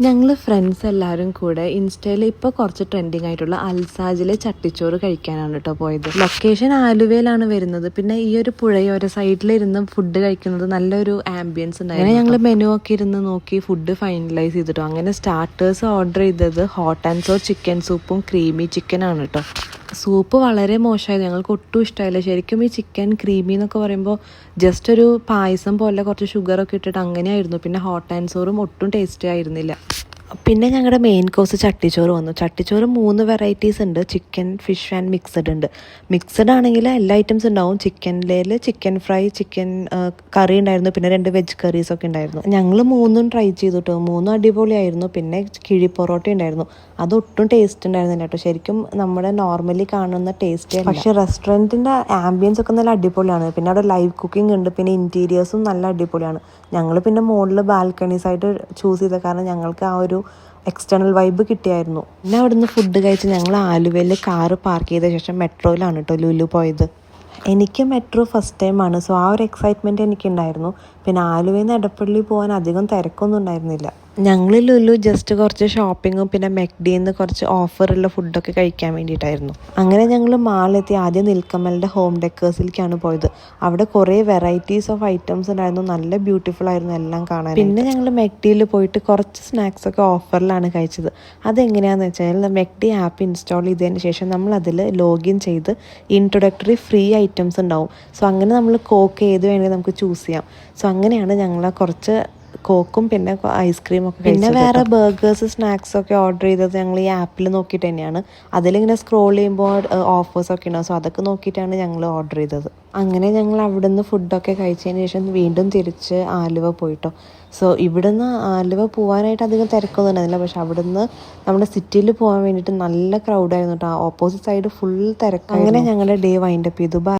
ഞങ്ങൾ ഫ്രണ്ട്സ് എല്ലാവരും കൂടെ ഇൻസ്റ്റയിൽ ഇപ്പോൾ കുറച്ച് ട്രെൻഡിങ് ആയിട്ടുള്ള അൽസാജിലെ ചട്ടിച്ചോറ് കഴിക്കാനാണ് കേട്ടോ പോയത്. ലൊക്കേഷൻ ആലുവയിലാണ് വരുന്നത്. പിന്നെ ഈ ഒരു പുഴയോര സൈഡിലിരുന്ന് ഫുഡ് കഴിക്കുന്നത് നല്ലൊരു ആംബിയൻസ് ഉണ്ടായിരുന്നു. അങ്ങനെ ഞങ്ങൾ മെനു ഒക്കെ ഇരുന്ന് നോക്കി ഫുഡ് ഫൈനലൈസ് ചെയ്തിട്ടോ. അങ്ങനെ സ്റ്റാർട്ടേഴ്സ് ഓർഡർ ചെയ്തത് ഹോട്ട് ആൻഡ് സോർ ചിക്കൻ സൂപ്പും ക്രീമി ചിക്കനാണ് കേട്ടോ. സൂപ്പ് വളരെ മോശമായത്, ഞങ്ങൾക്ക് ഒട്ടും ഇഷ്ടമായില്ല. ശരിക്കും ഈ ചിക്കൻ ക്രീമി എന്നൊക്കെ പറയുമ്പോൾ ജസ്റ്റ് ഒരു പായസം പോലെ കുറച്ച് ഷുഗറൊക്കെ ഇട്ടിട്ട് അങ്ങനെയായിരുന്നു. പിന്നെ ഹോട്ട് ആൻഡ് സോറും ഒട്ടും ടേസ്റ്റി ആയിരുന്നില്ല. പിന്നെ ഞങ്ങളുടെ മെയിൻ കോഴ്സ് ചട്ടിച്ചോറ് വന്നു. ചട്ടിച്ചോറ് 3 വെറൈറ്റീസ് ഉണ്ട്. ചിക്കൻ, ഫിഷ് ആൻഡ് മിക്സഡ് ഉണ്ട്. മിക്സഡ് ആണെങ്കിൽ എല്ലാ ഐറ്റംസ് ഉണ്ടാവും. ചിക്കനിൽ ചിക്കൻ ഫ്രൈ, ചിക്കൻ കറി ഉണ്ടായിരുന്നു, പിന്നെ 2 വെജ് കറീസൊക്കെ ഉണ്ടായിരുന്നു. ഞങ്ങൾ 3ഉം ട്രൈ ചെയ്തു കേട്ടോ. 3ഉം അടിപൊളിയായിരുന്നു. പിന്നെ കിഴി പൊറോട്ട ഉണ്ടായിരുന്നു, അതൊട്ടും ടേസ്റ്റ് ഉണ്ടായിരുന്നില്ല കേട്ടോ. ശരിക്കും നമ്മുടെ നോർമലി കാണുന്ന ടേസ്റ്റ്. പക്ഷേ റെസ്റ്റോറൻറ്റിൻ്റെ ആംബിയൻസ് ഒക്കെ നല്ല അടിപൊളിയാണ്. പിന്നെ അവിടെ ലൈവ് കുക്കിംഗ് ഉണ്ട്. പിന്നെ ഇൻറ്റീരിയേഴ്സും നല്ല അടിപൊളിയാണ്. ഞങ്ങൾ പിന്നെ മുകളിൽ ബാൽക്കണീസ് ആയിട്ട് ചൂസ് ചെയ്ത കാരണം ഞങ്ങൾക്ക് ആ ഒരു എക്സ്റ്റേണൽ വൈബ് കിട്ടിയായിരുന്നു. പിന്നെ അവിടുന്ന് ഫുഡ് കഴിച്ച് ഞങ്ങൾ ആലുവയിൽ കാറ് പാർക്ക് ചെയ്ത ശേഷം മെട്രോയിലാണ് കേട്ടോ ലുലു പോയത്. എനിക്ക് മെട്രോ ഫസ്റ്റ് ടൈമാണ്, സോ ആ ഒരു എക്സൈറ്റ്മെൻറ്റ് എനിക്കുണ്ടായിരുന്നു. പിന്നെ ആലുവയിൽ നിന്ന് എടപ്പള്ളി പോകാൻ അധികം തിരക്കൊന്നും ഉണ്ടായിരുന്നില്ല. ഞങ്ങൾ ലുലു ജസ്റ്റ് കുറച്ച് ഷോപ്പിങ്ങും പിന്നെ മെക്ഡിയിൽ നിന്ന് കുറച്ച് ഓഫറുള്ള ഫുഡൊക്കെ കഴിക്കാൻ വേണ്ടിയിട്ടായിരുന്നു. അങ്ങനെ ഞങ്ങൾ മാളിലെത്തി. ആദ്യം നിൽക്കമലിൻ്റെ ഹോം ഡെക്കേഴ്സിലേക്കാണ് പോയത്. അവിടെ കുറേ വെറൈറ്റീസ് ഓഫ് ഐറ്റംസ് ഉണ്ടായിരുന്നു. നല്ല ബ്യൂട്ടിഫുൾ ആയിരുന്നു എല്ലാം കാണാൻ. പിന്നെ ഞങ്ങൾ മെക്ഡിയിൽ പോയിട്ട് കുറച്ച് സ്നാക്സൊക്കെ ഓഫറിലാണ് കഴിച്ചത്. അതെങ്ങനെയാണെന്ന് വെച്ചാൽ മെക്ഡി ആപ്പ് ഇൻസ്റ്റാൾ ചെയ്തതിന് ശേഷം നമ്മൾ അതിൽ ലോഗിൻ ചെയ്ത് ഇൻട്രൊഡക്ടറി ഫ്രീ ഐറ്റംസ് ഉണ്ടാവും. സോ അങ്ങനെ നമ്മൾ കോക്ക് ഏത് വേണമെങ്കിൽ നമുക്ക് ചൂസ് ചെയ്യാം. സോ അങ്ങനെയാണ് ഞങ്ങൾ കുറച്ച് കോക്കും പിന്നെ ഐസ്ക്രീം ഒക്കെ. പിന്നെ വേറെ ബർഗേഴ്സ്, സ്നാക്സ് ഒക്കെ ഓർഡർ ചെയ്തത് ഞങ്ങൾ ഈ ആപ്പിൽ നോക്കിയിട്ട് തന്നെയാണ്. അതിലിങ്ങനെ സ്ക്രോൾ ചെയ്യുമ്പോൾ ഓഫേഴ്സൊക്കെ ഉണ്ടാവും. സോ അതൊക്കെ നോക്കിയിട്ടാണ് ഞങ്ങൾ ഓർഡർ ചെയ്തത്. അങ്ങനെ ഞങ്ങൾ അവിടെ നിന്ന് ഫുഡൊക്കെ കഴിച്ചതിന് ശേഷം വീണ്ടും തിരിച്ച് ആലുവ പോയിട്ടോ. സോ ഇവിടുന്ന് ആലുവ പോകാനായിട്ട് അധികം തിരക്കൊന്നും ഉണ്ടായിരുന്നില്ല. പക്ഷെ അവിടുന്ന് നമ്മുടെ സിറ്റിയിൽ പോകാൻ വേണ്ടിയിട്ട് നല്ല ക്രൗഡായിരുന്നു കേട്ടോ. ഓപ്പോസിറ്റ് സൈഡ് ഫുൾ തിരക്ക്. അങ്ങനെ ഞങ്ങളുടെ ഡേ വൈൻഡപ്പ് ചെയ്തു.